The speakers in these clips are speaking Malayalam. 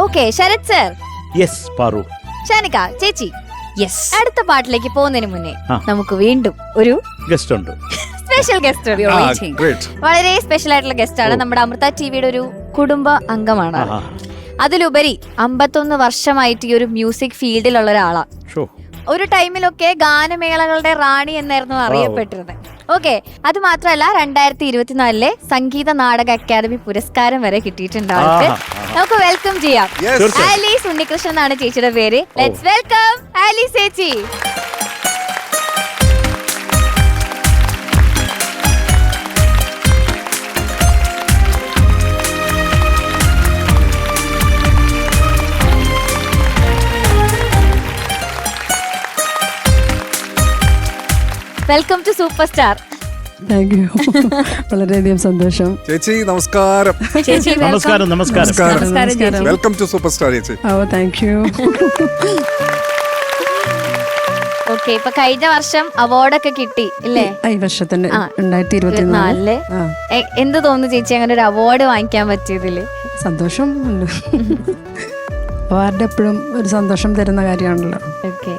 Okay, Sharath sir. Yes Paru. Shanika ചേച്ചി, യെസ്. അടുത്ത പാട്ടിലേക്ക് പോകുന്നതിന് മുന്നേ ആ. നമുക്ക് വീണ്ടും ഒരു ഗസ്റ്റ് ഉണ്ട്. സ്പെഷ്യൽ ഗസ്റ്റ് വളരെ സ്പെഷ്യൽ ആയിട്ടുള്ള ഗസ്റ്റ് ആണ്. നമ്മുടെ അമൃത ടിവിയുടെ ഒരു കുടുംബ അംഗമാണ്. അതിലുപരി 51 വർഷമായിട്ട് ഈ ഒരു മ്യൂസിക് ഫീൽഡിലുള്ള ഒരാളാ. ഒരു ടൈമിലൊക്കെ ഗാനമേളകളുടെ റാണി എന്നായിരുന്നു അറിയപ്പെട്ടിരുന്നത്. ഓക്കെ, അത് മാത്രമല്ല 2024 സംഗീത നാടക അക്കാദമി പുരസ്കാരം വരെ കിട്ടിയിട്ടുണ്ട് ആൾക്ക്. നമുക്ക് വെൽക്കം ചെയ്യാം. ആലീസ് ഉണ്ണികൃഷ്ണൻ എന്നാണ് ചേച്ചിയുടെ പേര്. ലെറ്റ്സ് വെൽക്കം ആലീസ് ചേച്ചി. Welcome to super star. Thank you. വളരെയധികം സന്തോഷം. ചേച്ചി നമസ്കാരം. ചേച്ചി നമസ്കാരം. നമസ്കാരം. വെൽക്കം ടു സൂപ്പർ സ്റ്റാർ ചേച്ചി. ഓ താങ്ക് യു. ഓക്കെ, ഇപ്പൊ കഴിഞ്ഞ വർഷം അവാർഡൊക്കെ കിട്ടി ഇല്ലേ? ഈ വർഷത്തിന്റെ 2024 എന്ത് തോന്നുന്നു ചേച്ചി അങ്ങനെ ഒരു അവാർഡ് വാങ്ങിക്കാൻ പറ്റിയതില്? സന്തോഷം ഉണ്ട്. അവാർഡ് എപ്പോഴും ഒരു സന്തോഷം തരുന്ന കാര്യമാണല്ലോ. ഓക്കെ,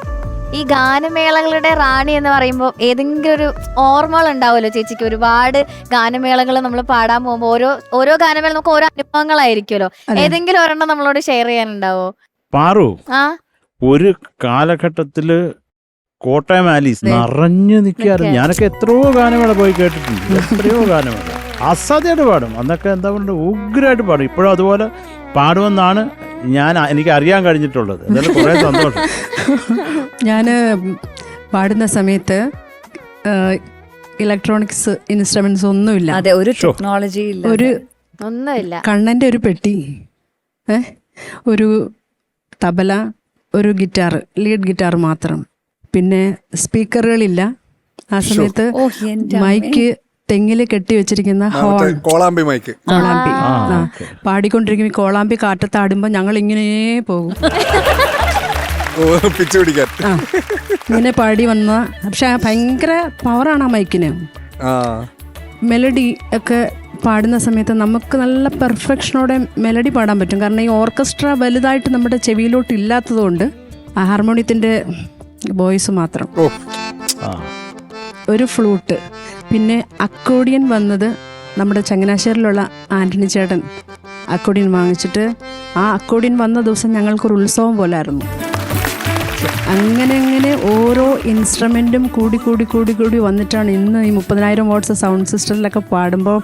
ഈ ഗാനമേളകളുടെ റാണി എന്ന് പറയുമ്പോൾ ഏതെങ്കിലും ഒരു ഓർമ്മകൾ ഉണ്ടാവുമല്ലോ ചേച്ചിക്ക്? ഒരുപാട് ഗാനമേളകൾ നമ്മൾ പാടാൻ പോകുമ്പോൾ ഓരോ ഗാനമേള നമുക്ക് ഓരോ അനുഭവങ്ങളായിരിക്കുമല്ലോ. ഏതെങ്കിലും ഒരെണ്ണം നമ്മളോട് ഷെയർ ചെയ്യാനുണ്ടാവോ? പാറു, ഒരു കാലഘട്ടത്തില് കോട്ടയം ആലീസ് നിറഞ്ഞു നിൽക്കാറ്. ഞാനൊക്കെ എത്രയോ ഗാനമേള പോയി കേട്ടിട്ടുണ്ട്. എത്രയോ ഗാനമേള അസാധ്യമായിട്ട് പാടും. അന്നൊക്കെ എന്താ പറയുക, ഉഗ്രമായിട്ട് പാടും. ഇപ്പോഴും അതുപോലെ പാടുമെന്നാണ് എനിക്ക് അറിയാൻ കഴിഞ്ഞിട്ടുള്ളത്. അതിൽ കുറേ സന്തോഷം. ഞാൻ പാടുന്ന സമയത്ത് ഇലക്ട്രോണിക്സ് ഇൻസ്ട്രുമെന്റ്സ് ഒന്നുമില്ല. അതെ, ഒരു ടെക്നോളജി ഇല്ല, ഒരു ഒന്നുമില്ല. കണ്ണന്റെ ഒരു പെട്ടി, ഒരു തബല, ഒരു ഗിറ്റാർ, ലീഡ് ഗിറ്റാർ മാത്രം. പിന്നെ സ്പീക്കറുകളില്ല. ആ സമയത്ത് മൈക്ക് തെങ്ങില് കെട്ടി വെച്ചിരിക്കുന്ന കോളാമ്പി മൈക്ക്, കോളാമ്പി. പാടിക്കൊണ്ടിരിക്കും. കോളാമ്പി കാറ്റത്താടുമ്പോ ഞങ്ങൾ ഇങ്ങനെ പോകും, ഇങ്ങനെ പാടി വന്ന. പക്ഷെ ഭയങ്കര പവറാണ് ആ മൈക്കിന്. മെലഡി ഒക്കെ പാടുന്ന സമയത്ത് നമുക്ക് നല്ല പെർഫെക്ഷനോടെ മെലഡി പാടാൻ പറ്റും. കാരണം ഈ ഓർക്കസ്ട്ര വലുതായിട്ട് നമ്മുടെ ചെവിയിലോട്ട് ഇല്ലാത്തത് കൊണ്ട് ആ ഹാർമോണിയത്തിന്റെ വോയിസ് മാത്രം, ഒരു ഫ്ലൂട്ട്. പിന്നെ അക്കോഡിയൻ വന്നത് നമ്മുടെ ചങ്ങനാശ്ശേരിയിലുള്ള ആന്റണി ചേട്ടൻ അക്കോഡിയൻ വാങ്ങിച്ചിട്ട്, ആ അക്കോഡിയൻ വന്ന ദിവസം ഞങ്ങൾക്കൊരു ഉത്സവം പോലായിരുന്നു. അങ്ങനെ ഓരോ ഇൻസ്ട്രുമെൻറ്റും കൂടി വന്നിട്ടാണ് ഇന്ന് ഈ 30,000 വാട്ട്സ് സൗണ്ട് സിസ്റ്റത്തിലൊക്കെ പാടുമ്പോൾ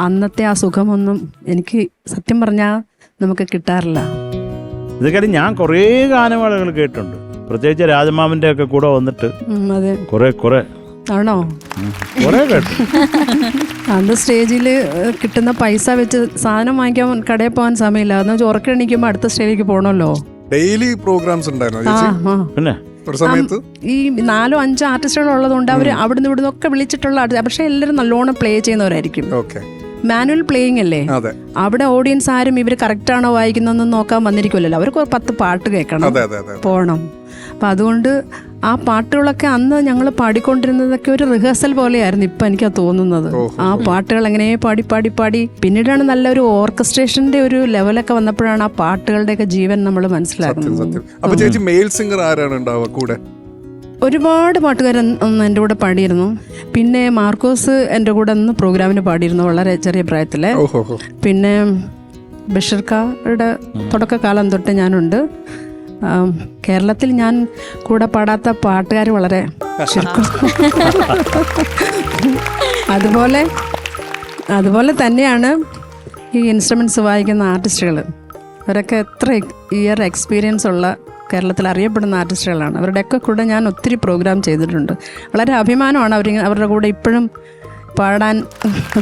അന്നത്തെ ആ സുഖമൊന്നും എനിക്ക് സത്യം പറഞ്ഞാൽ നമുക്ക് കിട്ടാറില്ല. ഇതൊക്കെ ഞാൻ കുറേ ഗാനമേളകൾ കേട്ടിട്ടുണ്ട്. പ്രത്യേകിച്ച് രാജമാമന്റെ ഒക്കെ കൂടെ വന്നിട്ട് അതെ കുറെ ആണോ കുറെ കേട്ടു. അന്ന് സ്റ്റേജിൽ കിട്ടുന്ന പൈസ വെച്ച് സാധനം വാങ്ങിക്കാൻ കടയിൽ പോകാൻ സമയമില്ല. എന്ന് വെച്ചാൽ ഉറക്കെണിക്കുമ്പോൾ അടുത്ത സ്റ്റേജിലേക്ക് പോകണമല്ലോ. ഡെയിലി പ്രോഗ്രാംസ് ഉണ്ടായിരുന്നു. ഈ 4-5 ആർട്ടിസ്റ്റുകൾ ഉള്ളതുകൊണ്ട് അവർ അവിടുന്ന് ഇവിടുന്ന് ഒക്കെ വിളിച്ചിട്ടുള്ള, പക്ഷെ എല്ലാവരും നല്ലോണം പ്ലേ ചെയ്യുന്നവരായിരിക്കും. മാനുവൽ പ്ലേയിങ് അല്ലേ. അവിടെ ഓഡിയൻസ് ആരും ഇവർ കറക്റ്റ് ആണോ വായിക്കുന്നതെന്ന് നോക്കാൻ വന്നിരിക്കുമല്ലോ. അവർക്ക് 10 പാട്ട് കേൾക്കണം, പോകണം. അപ്പം അതുകൊണ്ട് ആ പാട്ടുകളൊക്കെ അന്ന് ഞങ്ങൾ പാടിക്കൊണ്ടിരുന്നതൊക്കെ ഒരു റിഹേഴ്സൽ പോലെയായിരുന്നു. ഇപ്പം എനിക്കാ തോന്നുന്നത്. ആ പാട്ടുകൾ എങ്ങനെ പാടി പിന്നീടാണ് നല്ലൊരു ഓർക്കസ്ട്രേഷന്റെ ഒരു ലെവലൊക്കെ വന്നപ്പോഴാണ് ആ പാട്ടുകളുടെയൊക്കെ ജീവൻ നമ്മൾ മനസ്സിലാക്കുന്നത്. ഒരുപാട് പാട്ടുകാരൻ എൻ്റെ കൂടെ പാടിയിരുന്നു. പിന്നെ മാർക്കോസ് എൻ്റെ കൂടെ ഒന്ന് പ്രോഗ്രാമിന് പാടിയിരുന്നു, വളരെ ചെറിയ പ്രായത്തില്. പിന്നെ ബഷീർക്കാരുടെ തുടക്കകാലം തൊട്ട് ഞാനുണ്ട്. കേരളത്തിൽ ഞാൻ കൂടെ പാടാത്ത പാട്ടുകാർ വളരെ ചുരുക്കം. അതുപോലെ തന്നെയാണ് ഈ ഇൻസ്ട്രുമെൻറ്റ്സ് വായിക്കുന്ന ആർട്ടിസ്റ്റുകൾ. അവരൊക്കെ എത്ര ഇയർ എക്സ്പീരിയൻസ് ഉള്ള കേരളത്തിൽ അറിയപ്പെടുന്ന ആർട്ടിസ്റ്റുകളാണ്. അവരുടെയൊക്കെ കൂടെ ഞാൻ ഒത്തിരി പ്രോഗ്രാം ചെയ്തിട്ടുണ്ട്. വളരെ അഭിമാനമാണ് അവരുടെ കൂടെ ഇപ്പോഴും പാടാൻ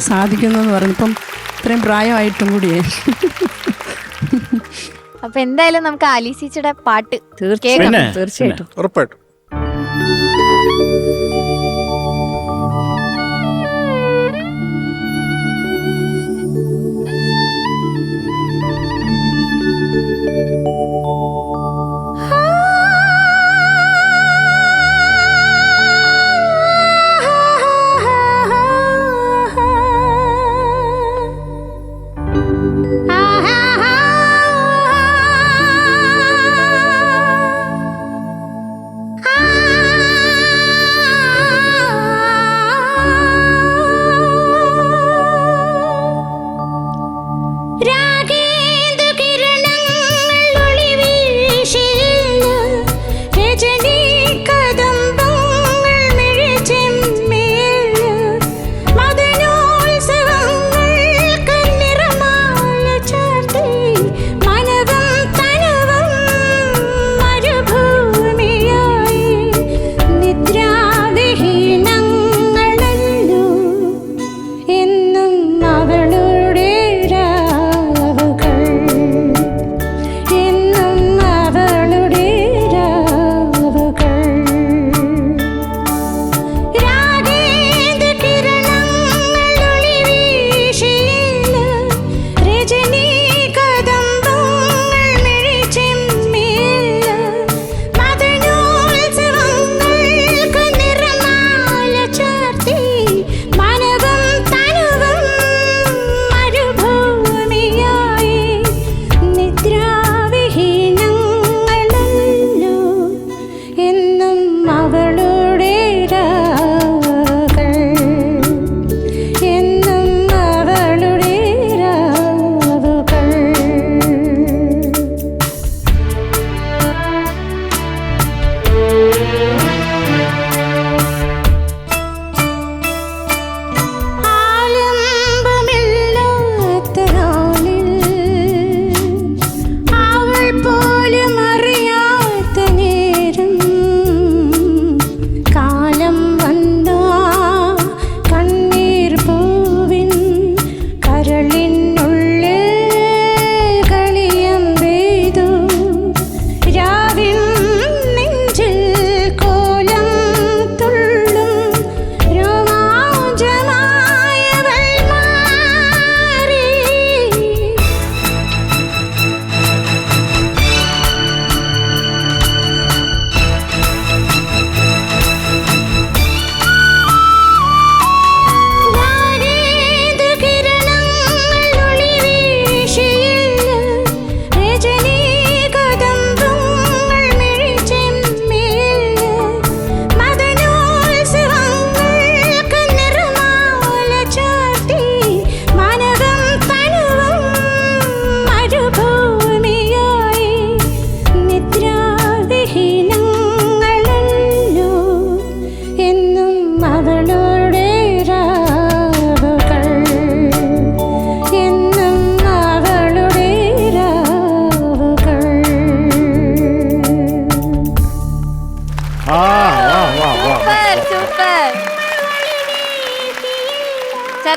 സാധിക്കുന്നതെന്ന് പറഞ്ഞു. ഇപ്പം ഇത്രയും പ്രായമായിട്ടും കൂടിയേ. അപ്പൊ എന്തായാലും നമുക്ക് ആലീസിയുടെ പാട്ട് തീർച്ചയായിട്ടും ഉറപ്പായിട്ടും.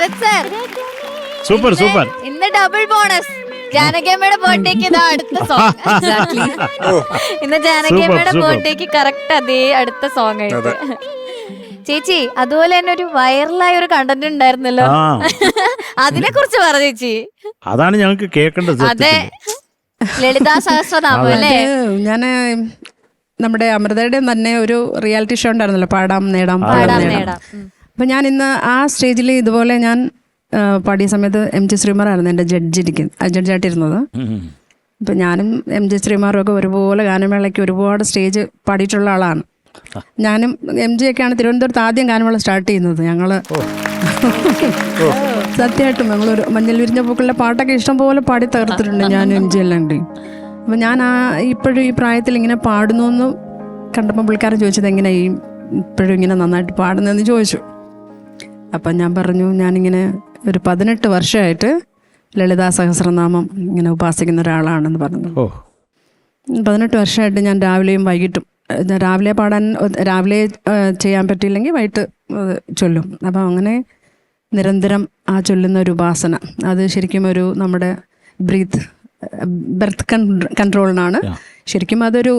Sarath sir, super super. ഇന്ന് ഡബിൾ ബോണസ്. ജാനകിയമ്മയുടെ ബർത്ത്ഡേക്ക് ഇതാ അടുത്ത സോങ്. ഇന്ന് ജാനകിയമ്മയുടെ ബർത്ത്ഡേക്ക് കറക്റ്റ് അതേ അടുത്ത സോങ് ആയിട്ട്. ചേച്ചി അതുപോലെ തന്നെ ഒരു വൈറലായ ഒരു കണ്ടന്റ് ഉണ്ടായിരുന്നല്ലോ, അതിനെ കുറിച്ച് പറ ചേച്ചി. അതാണ് ഞങ്ങൾക്ക് കേൾക്കേണ്ടത്. അതെ, ലളിതാ സഹസ്രനാമം അല്ലേ? ഞാൻ നമ്മുടെ അമൃതയുടെ തന്നെ ഒരു റിയാലിറ്റി ഷോ ഉണ്ടായിരുന്നല്ലോ, പാടാം നേടാം. അപ്പൊ ഞാൻ ഇന്ന് ആ സ്റ്റേജിൽ ഇതുപോലെ ഞാൻ പാടിയ സമയത്ത് MG ശ്രീമാറായിരുന്നു എൻ്റെ ജഡ്ജായിട്ടിരുന്നത്. അപ്പൊ ഞാനും MG ശ്രീമാറും ഒക്കെ ഒരുപോലെ ഗാനമേളയ്ക്ക് ഒരുപാട് സ്റ്റേജ് പാടിയിട്ടുള്ള ആളാണ്. ഞാനും MG ഒക്കെയാണ് തിരുവനന്തപുരത്ത് ആദ്യം ഗാനമേള സ്റ്റാർട്ട് ചെയ്യുന്നത്. ഞങ്ങള് സത്യമായിട്ടും ഞങ്ങളൊരു മഞ്ഞൾ വിരിഞ്ഞ പൂക്കളുടെ പാട്ടൊക്കെ ഇഷ്ടം പോലെ പാടി തകർത്തിട്ടുണ്ട് ഞാൻ MG എല്ലാം ഉണ്ട്. അപ്പം ഞാൻ ഇപ്പോഴും ഈ പ്രായത്തിൽ ഇങ്ങനെ പാടുന്നു എന്ന് കണ്ടപ്പോൾ പുള്ളിക്കാരൻ ചോദിച്ചത് എങ്ങനെ ഇപ്പോഴും ഇങ്ങനെ നന്നായിട്ട് പാടുന്നതെന്ന് ചോദിച്ചു. അപ്പം ഞാൻ പറഞ്ഞു ഞാനിങ്ങനെ ഒരു 18 വർഷമായിട്ട് ലളിതാ സഹസ്രനാമം ഇങ്ങനെ ഉപാസിക്കുന്ന ഒരാളാണെന്ന് പറഞ്ഞു. 18 വർഷമായിട്ട് ഞാൻ രാവിലെയും വൈകിട്ടും, രാവിലെ ചെയ്യാൻ പറ്റിയില്ലെങ്കിൽ വൈകിട്ട് ചൊല്ലും. അപ്പം അങ്ങനെ നിരന്തരം ആ ചൊല്ലുന്ന ഒരു ഉപാസന, അത് ശരിക്കും ഒരു നമ്മുടെ ബെർത്ത് കൺട്രോളിനാണ്. ശരിക്കും അതൊരു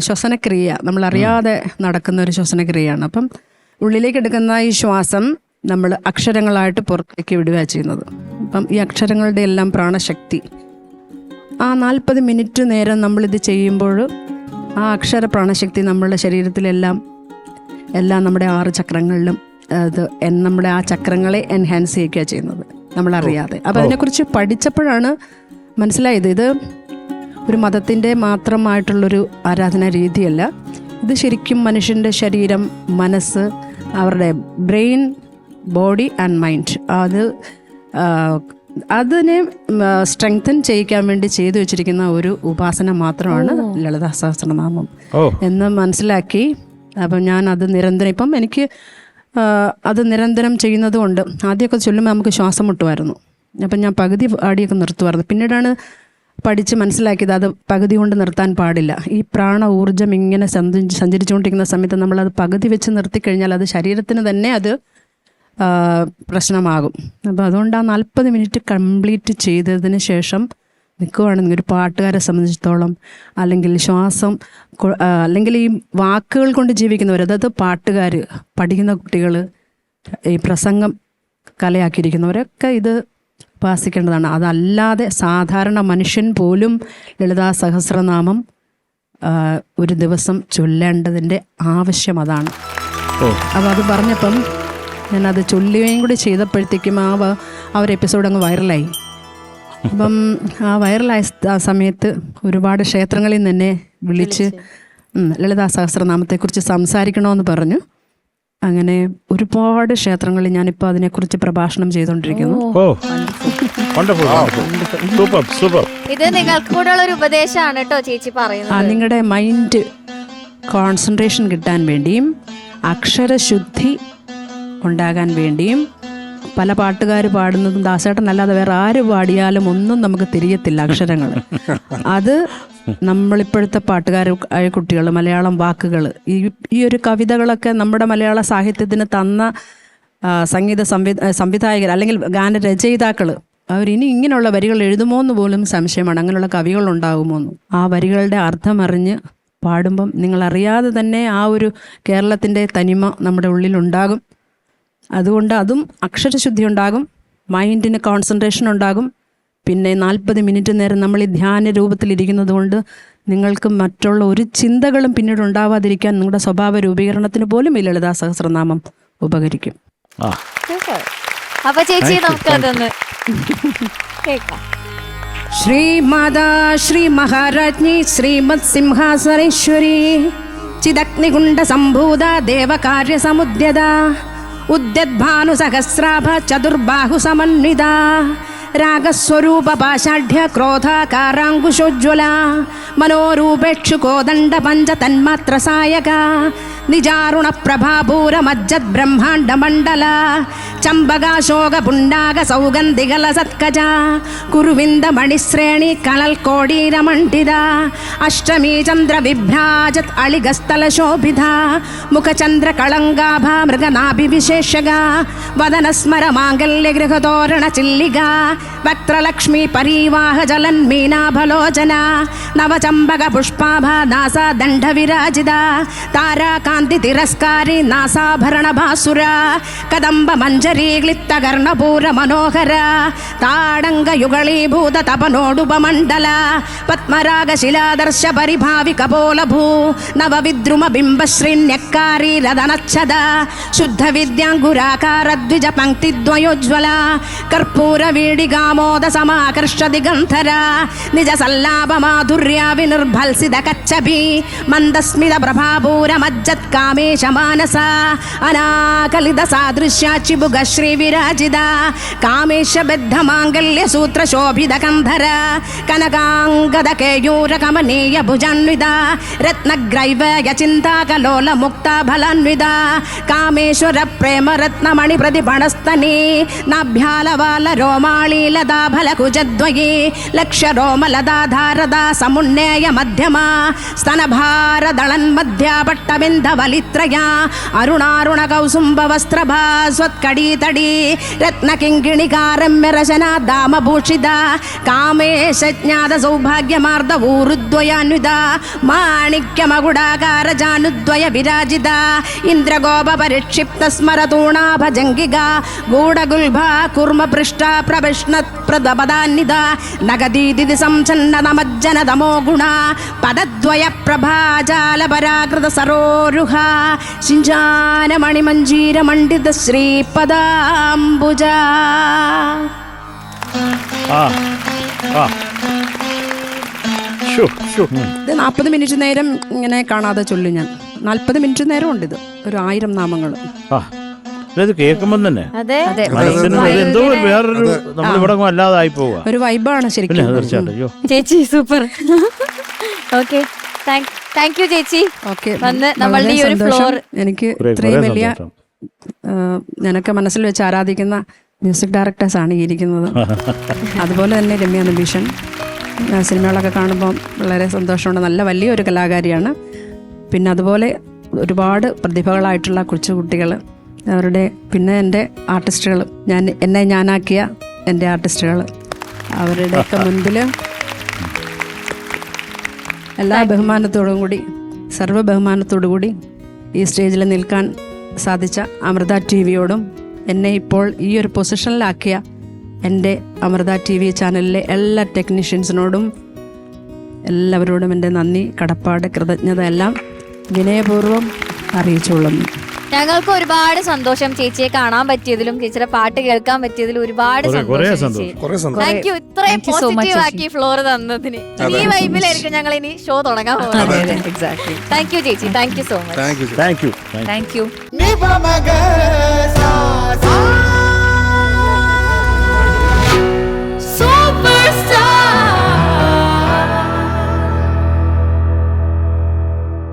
ശ്വസനക്രിയ, നമ്മളറിയാതെ നടക്കുന്ന ഒരു ശ്വസനക്രിയയാണ്. അപ്പം ഉള്ളിലേക്ക് എടുക്കുന്ന ഈ ശ്വാസം നമ്മൾ അക്ഷരങ്ങളായിട്ട് പുറത്തേക്ക് വിടുകയാണ് ചെയ്യുന്നത്. അപ്പം ഈ അക്ഷരങ്ങളുടെ എല്ലാം പ്രാണശക്തി ആ 40 മിനിറ്റ് നേരം നമ്മളിത് ചെയ്യുമ്പോൾ ആ അക്ഷര പ്രാണശക്തി നമ്മളുടെ ശരീരത്തിലെല്ലാം നമ്മുടെ 6 ചക്രങ്ങളിലും അത് നമ്മുടെ ആ ചക്രങ്ങളെ എൻഹാൻസ് ചെയ്യുക ചെയ്യുന്നത് നമ്മളറിയാതെ. അപ്പം അതിനെക്കുറിച്ച് പഠിച്ചപ്പോഴാണ് മനസ്സിലായത് ഇത് ഒരു മതത്തിൻ്റെ മാത്രമായിട്ടുള്ളൊരു ആരാധനാ രീതിയല്ല. ഇത് ശരിക്കും മനുഷ്യൻ്റെ ശരീരം, മനസ്സ്, അവരുടെ ബ്രെയിൻ, ബോഡി ആൻഡ് മൈൻഡ് അതിനെ സ്ട്രെങ്തൻ ചെയ്യിക്കാൻ വേണ്ടി ചെയ്തു വെച്ചിരിക്കുന്ന ഒരു ഉപാസന മാത്രമാണ് ലളിതാ സഹസ്രനാമം എന്ന് മനസ്സിലാക്കി. അപ്പം ഞാൻ അത് നിരന്തരം, ഇപ്പം എനിക്ക് അത് നിരന്തരം ചെയ്യുന്നത് കൊണ്ട് ആദ്യമൊക്കെ ചൊല്ലുമ്പോൾ നമുക്ക് ശ്വാസം മുട്ടുമായിരുന്നു. അപ്പം ഞാൻ പകുതി പാടിയൊക്കെ നിർത്തുമായിരുന്നു. പിന്നീടാണ് പഠിച്ച് മനസ്സിലാക്കിയത് അത് പകുതി കൊണ്ട് നിർത്താൻ പാടില്ല. ഈ പ്രാണ ഊർജ്ജം ഇങ്ങനെ സഞ്ചരിച്ചുകൊണ്ടിരിക്കുന്ന സമയത്ത് നമ്മളത് പകുതി വെച്ച് നിർത്തിക്കഴിഞ്ഞാൽ അത് ശരീരത്തിന് തന്നെ അത് പ്രശ്നമാകും. അപ്പോൾ അതുകൊണ്ട് ആ 40 മിനിറ്റ് കംപ്ലീറ്റ് ചെയ്തതിന് ശേഷം നിൽക്കുവാണെങ്കിൽ ഒരു പാട്ടുകാരെ സംബന്ധിച്ചിടത്തോളം, അല്ലെങ്കിൽ ശ്വാസം, അല്ലെങ്കിൽ ഈ വാക്കുകൾ കൊണ്ട് ജീവിക്കുന്നവർ, അതായത് പാട്ടുകാർ, പഠിക്കുന്ന കുട്ടികൾ, ഈ പ്രസംഗം കലയാക്കിയിരിക്കുന്നവരൊക്കെ ഇത് ഉപാസിക്കേണ്ടതാണ്. അതല്ലാതെ സാധാരണ മനുഷ്യൻ പോലും ലളിതാ സഹസ്രനാമം ഒരു ദിവസം ചൊല്ലേണ്ടതിൻ്റെ ആവശ്യം അതാണ്. അപ്പോൾ അത് പറഞ്ഞപ്പം ഞാനത് ചൊല്ലുകയും കൂടി ചെയ്തപ്പോഴത്തേക്കും ആ ഒരു എപ്പിസോഡ് അങ്ങ് വൈറലായി. അപ്പം ആ വൈറലായ ആ സമയത്ത് ഒരുപാട് ക്ഷേത്രങ്ങളിൽ നിന്ന് എന്നെ വിളിച്ച് ലളിതാ സഹസ്രനാമത്തെക്കുറിച്ച് സംസാരിക്കണമെന്ന് പറഞ്ഞു. അങ്ങനെ ഒരുപാട് ക്ഷേത്രങ്ങളിൽ ഞാനിപ്പോൾ അതിനെക്കുറിച്ച് പ്രഭാഷണം ചെയ്തുകൊണ്ടിരിക്കുന്നു. ഇത് നിങ്ങൾക്ക് കൂടെ ഉള്ള ഒരു ഉപദേശമാണ് കേട്ടോ ചേച്ചി പറയുന്നത്. നിങ്ങളുടെ മൈൻഡ് കോൺസെൻട്രേഷൻ കിട്ടാൻ വേണ്ടിയും അക്ഷരശുദ്ധി ഉണ്ടാകാൻ വേണ്ടിയും പല പാട്ടുകാർ പാടുന്നതും ദാസേട്ടനല്ലാതെ വേറെ ആര് പാടിയാലും ഒന്നും നമുക്ക് തിരിയത്തില്ല അക്ഷരങ്ങൾ. അത് നമ്മളിപ്പോഴത്തെ പാട്ടുകാരായ കുട്ടികൾ, മലയാളം വാക്കുകൾ, ഈ ഒരു കവിതകളൊക്കെ നമ്മുടെ മലയാള സാഹിത്യത്തിന് തന്ന സംഗീത സംവിധായകർ അല്ലെങ്കിൽ ഗാനരചയിതാക്കൾ അവരിനി ഇങ്ങനെയുള്ള വരികൾ എഴുതുമോ എന്ന് പോലും സംശയമാണ്. അങ്ങനെയുള്ള കവികൾ ഉണ്ടാകുമോ എന്ന്. ആ വരികളുടെ അർത്ഥം അറിഞ്ഞ് പാടുമ്പം നിങ്ങളറിയാതെ തന്നെ ആ ഒരു കേരളത്തിൻ്റെ തനിമ നമ്മുടെ ഉള്ളിലുണ്ടാകും. അതുകൊണ്ട് അതും അക്ഷരശുദ്ധി ഉണ്ടാകും, മൈൻഡിന് കോൺസെൻട്രേഷൻ ഉണ്ടാകും. പിന്നെ 40 മിനിറ്റ് നേരം നമ്മൾ ഈ ധ്യാന രൂപത്തിലിരിക്കുന്നത് കൊണ്ട് നിങ്ങൾക്ക് മറ്റുള്ള ഒരു ചിന്തകളും പിന്നീട് ഉണ്ടാവാതിരിക്കാൻ നിങ്ങളുടെ സ്വഭാവ രൂപീകരണത്തിന് പോലും ഈ ലളിതാ സഹസ്രനാമം ഉപകരിക്കും. അപ്പൊ ചേച്ചി നമുക്കതൊന്ന് കേൾക്കാം. ശ്രീമാതാ ശ്രീ മഹാരാജ്ഞി ശ്രീമത് സിംഹാസനേശ്വരി ചിദഗ്നികുണ്ഡ സംഭൂത ദേവകാര്യ സമുദ്യത ഉദ്യദ്ഭാനു സഹസ്രാഭ ചതുർബാഹു സമന്വിത രാഗസ്വരൂപ പാഷാഢ്യ ക്രോധാകാരാങ്കുശോജ്വല മനോരൂപേക്ഷു കോദണ്ഡ പഞ്ച തന്മാത്ര സായക നിജാരുണ പ്രഭാപൂര മജ്ജത് ബ്രഹ്മാണ്ഡ മണ്ഡല ചമ്പകാശോക പുണ്ടാക സൗഗന്ധികല സത്കജ കുരുവിന്ദ മണിശ്രേണി കലൽ കോടീരമണ്ഡിത അഷ്ടമീ ചന്ദ്ര വിഭ്രാജത് അളിഗസ്ഥല ശോഭിത മുഖചന്ദ്ര കളങ്കാഭ മൃഗനാഭി വിശേഷക വദന സ്മര മാംഗല്യ ഗൃഹതോരണ ചില്ലിക വക്ത്രലക്ഷ്മി പരീവാഹ ജലന്മീനാഭലോചന നവചമ്പക പുഷ്പാഭ നാസാ ദണ്ഡ വിരാജിത താരാകാന്തി തിരസ്കാരി നാസാഭരണ ഭാസുര കദംബ മഞ്ജരീ ക്ലിപ്ത കർണപൂര മനോഹര താടങ്ക യുഗളീഭൂത തപനോടുപമണ്ഡല പത്മരാഗ ശിലാദർശ പരിഭാവി കപോലഭൂ നവവിദ്രുമ ബിംബശ്രീന്യക്കാരി രതനച്ഛദ ശുദ്ധ വിദ്യാങ്കുരാകാര ദ്വിജ പങ്ക്തിദ്വയോജ്വല കർപ്പൂര വീടികാമോദ സമാകർഷ ദിഗന്ധര നിജ സല്ലാപ മാധുര്യ വിനിർഭൽസിത കച്ഛഭി മന്ദസ്മിത പ്രഭാപൂര മജ്ജത് കാമേശ മാനസ അനാകലിത സാദൃശ്യ ചിബുഗ ശ്രീ വിരാജിത കാമേശ ബദ്ധ മാംഗല്യ സൂത്ര ശോഭിത കന്ധര കനകാംഗദ കേയൂര കമനീയ ഭുജാന്വിത രത്നഗ്രൈവയ ചിന്താകലോല മുക്ത ഫലാന്വിത കാമേശ്വര പ്രേമ രത്നമണി പ്രതിപണസ്തനി നാഭ്യാലവാല രോമാളീലതാ ഫലകുജദ്വയേ ലക്ഷ്യ രോമലതാധാരദ സമുന്നേയ മധ്യമ സ്തനഭാരദളൻ മധ്യാപട്ടബിന്ദ വലിത്രയ അരുണാരുണ കൗസുംബ വസ്ത്രഭാ സ്വത്കടീതടി രത്നകിങ്കിണികാരമ്യരശന ദാമഭൂഷിത കാമേശജ്ഞാത സൗഭാഗ്യമാർദ്ദ ഊരുദ്വയാന്വിത മാണിക്യമകുടാകാര ജാനുദ്വയ വിരാജിത ഇന്ദ്രഗോപ പരിക്ഷിപ്ത സ്മരതൂണാഭജംഗിക ഗൂഢഗുൽഭ കുർമ പൃഷ്ട പ്രവിഷ്ണത് പ്രദപദാന്വിത നഗദീതി സംഛന്ന നമജ്ജന തമോ ഗുണ പദദ്വയ പ്രഭാജാല പരാകൃത സരോരുഹ ശിഞ്ചാന മണിമഞ്ജീര മണ്ഡിത ശ്രീപദാംബുജ. ഇത് 40 മിനിറ്റ് നേരം ഇങ്ങനെ കാണാതെ ചൊല്ലും ഞാൻ. 40 മിനിറ്റ് നേരം ഉണ്ട് ഇത്. ഒരു 1000 നാമങ്ങൾ. ഇത് കേൾക്കുമ്പോൾ തന്നെ എന്തോ വേറൊരു നമ്മളിവിടെ അല്ലാതായി പോവുക. ഒരു വൈബാണ് ശരിക്കും. തീർച്ചയായിട്ടും ചേച്ചി സൂപ്പർ. ഓക്കെ താങ്ക് യു ചേച്ചി. വന്ന് നമ്മളുടെ ഈ ഒരു ഫ്ലോർ എനിക്ക് ഇത്രയും വലിയ ഞാനൊക്കെ മനസ്സിൽ വെച്ച് ആരാധിക്കുന്ന മ്യൂസിക് ഡയറക്ടേഴ്സാണ് ഈ ഇരിക്കുന്നത്. അതുപോലെ തന്നെ രമ്യ നമ്പീഷൻ സിനിമകളൊക്കെ കാണുമ്പോൾ വളരെ സന്തോഷമുണ്ട്. നല്ല വലിയൊരു കലാകാരിയാണ്. പിന്നെ അതുപോലെ ഒരുപാട് പ്രതിഭകളായിട്ടുള്ള കൊച്ചുകുട്ടികൾ, അവരുടെ പിന്നെ എൻ്റെ ആർട്ടിസ്റ്റുകൾ, എന്നെ ഞാനാക്കിയ എൻ്റെ ആർട്ടിസ്റ്റുകൾ, അവരുടെയൊക്കെ മുൻപിൽ എല്ലാ ബഹുമാനത്തോടും കൂടി, സർവ്വ ബഹുമാനത്തോടു കൂടി ഈ സ്റ്റേജിൽ നിൽക്കാൻ സാധിച്ച അമൃത ടി വിയോടും എന്നെ ഇപ്പോൾ ഈ ഒരു പൊസിഷനിലാക്കിയ എൻ്റെ അമൃത ടി വി ചാനലിലെ എല്ലാ ടെക്നീഷ്യൻസിനോടും എല്ലാവരോടും എൻ്റെ നന്ദി, കടപ്പാട്, കൃതജ്ഞത എല്ലാം വിനയപൂർവ്വം അറിയിച്ചുകൊള്ളുന്നു. ഞങ്ങൾക്ക് ഒരുപാട് സന്തോഷം ചേച്ചിയെ കാണാൻ പറ്റിയതിലും ചേച്ചിയുടെ പാട്ട് കേൾക്കാൻ പറ്റിയതിലും ഒരുപാട് സന്തോഷം. Thank you. ഇത്രയും പോസിറ്റീവ് ആക്കി ഫ്ലോർ തന്നതിന്. ഈ വൈബിലായിരിക്കും ഞങ്ങൾ ഇനി ഷോ തുടങ്ങാൻ പോകുന്നത്. താങ്ക് യു ചേച്ചി. Thank you so much. Thank you. Thank you.